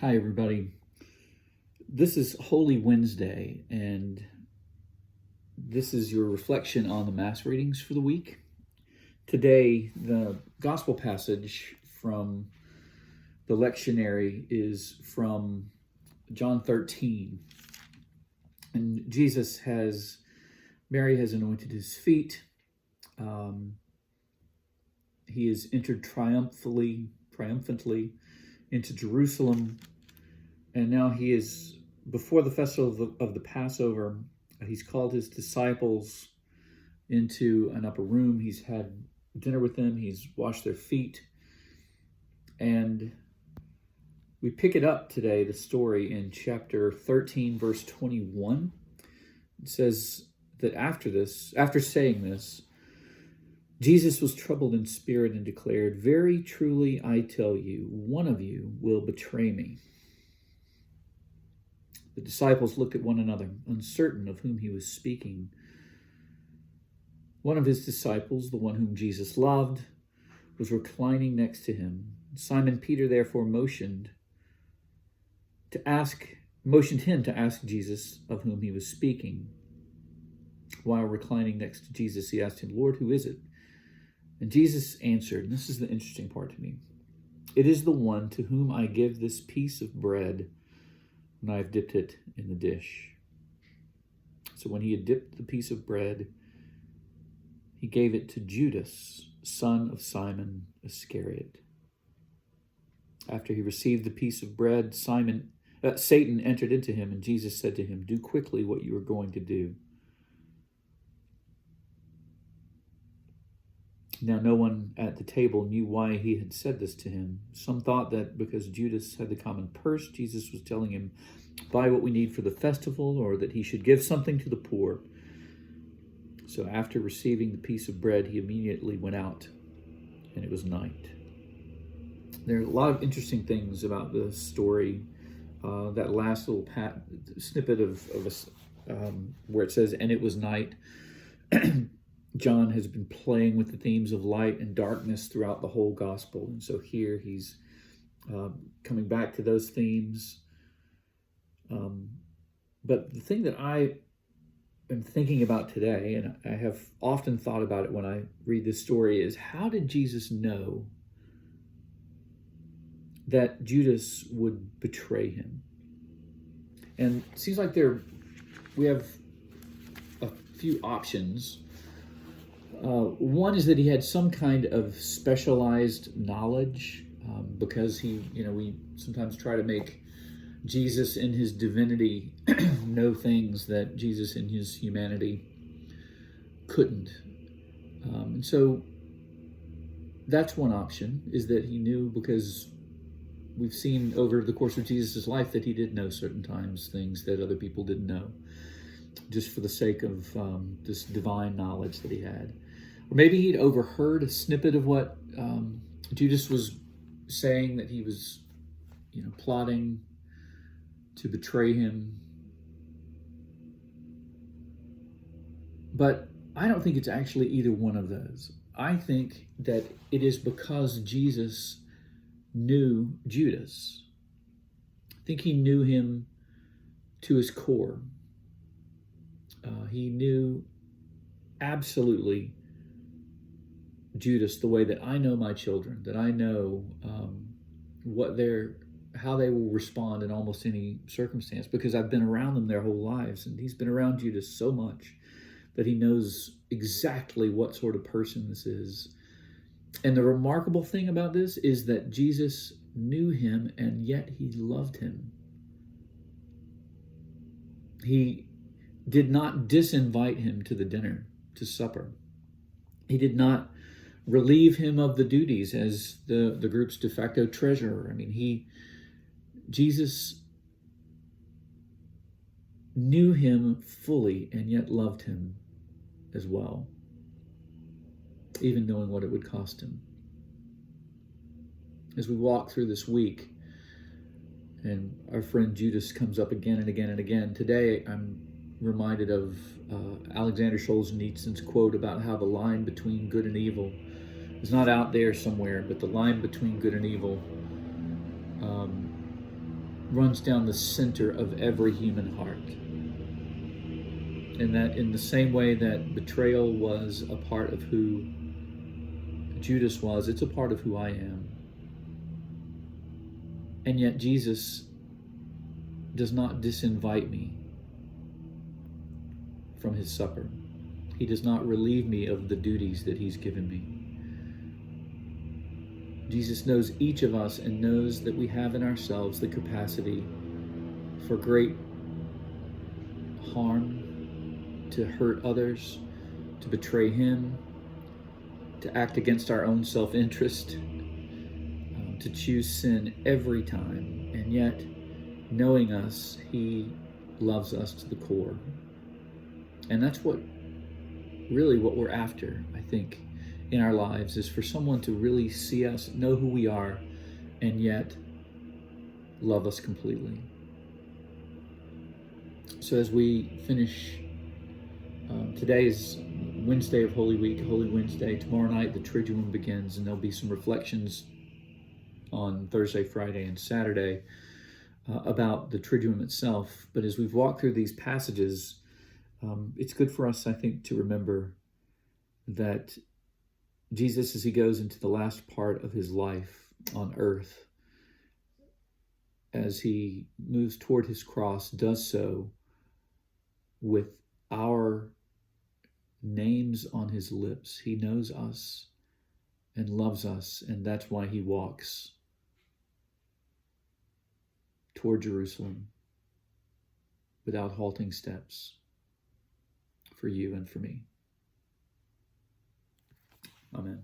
Hi, everybody. This is Holy Wednesday, and this is your reflection on the Mass readings for the week. Today, the Gospel passage from the lectionary is from John 13. And Mary has anointed his feet. He has entered triumphantly into Jerusalem. And now he is before the festival of the Passover. He's called his disciples into an upper room. He's had dinner with them. He's washed their feet. And we pick it up today, the story, in chapter 13, verse 21. It says that after saying this, Jesus was troubled in spirit and declared, "Very truly I tell you, one of you will betray me." The disciples looked at one another, uncertain of whom he was speaking. One of his disciples, the one whom Jesus loved, was reclining next to him. Simon Peter therefore motioned him to ask Jesus of whom he was speaking. While reclining next to Jesus, he asked him, "Lord, who is it?" And Jesus answered, and this is the interesting part to me, "It is the one to whom I give this piece of bread when I have dipped it in the dish." So when he had dipped the piece of bread, he gave it to Judas, son of Simon Iscariot. After he received the piece of bread, Satan entered into him, and Jesus said to him, "Do quickly what you are going to do." Now no one at the table knew why he had said this to him. Some thought that because Judas had the common purse, Jesus was telling him, "Buy what we need for the festival," or that he should give something to the poor. So after receiving the piece of bread, he immediately went out, and it was night. There are a lot of interesting things about the story. That last little snippet where it says, "And it was night." John has been playing with the themes of light and darkness throughout the whole gospel. And so here he's coming back to those themes. But the thing that I am thinking about today, and I have often thought about it when I read this story, is how did Jesus know that Judas would betray him? And it seems like we have a few options. One is that he had some kind of specialized knowledge, because we sometimes try to make Jesus in his divinity know things that Jesus in his humanity couldn't. And so that's one option, is that he knew, because we've seen over the course of Jesus' life that he did know certain times things that other people didn't know, just for the sake of this divine knowledge that he had. Or maybe he'd overheard a snippet of what Judas was saying, that he was, plotting to betray him. But I don't think it's actually either one of those. I think that it is because Jesus knew Judas. I think he knew him to his core. He knew absolutely Judas the way that I know my children, that I know how they will respond in almost any circumstance, because I've been around them their whole lives, and he's been around Judas so much that he knows exactly what sort of person this is. And the remarkable thing about this is that Jesus knew him, and yet he loved him. He did not disinvite him to the dinner, to supper. He did not relieve him of the duties as the group's de facto treasurer. Jesus knew him fully and yet loved him as well, even knowing what it would cost him. As we walk through this week, and our friend Judas comes up again and again and again, today I'm reminded of Alexander Solzhenitsyn's quote about how the line between good and evil is not out there somewhere, but the line between good and evil runs down the center of every human heart. And that in the same way that betrayal was a part of who Judas was, it's a part of who I am. And yet Jesus does not disinvite me from his supper. He does not relieve me of the duties that he's given me. Jesus knows each of us and knows that we have in ourselves the capacity for great harm, to hurt others, to betray him, to act against our own self-interest, to choose sin every time. And yet, knowing us, he loves us to the core. And that's what we're after, I think, in our lives, is for someone to really see us, know who we are, and yet love us completely. So as we finish, today is Wednesday of Holy Week, Holy Wednesday. Tomorrow night the Triduum begins, and there'll be some reflections on Thursday, Friday, and Saturday about the Triduum itself. But as we've walked through these passages, it's good for us, I think, to remember that Jesus, as he goes into the last part of his life on earth, as he moves toward his cross, does so with our names on his lips. He knows us and loves us, and that's why he walks toward Jerusalem without halting steps for you and for me. Amen.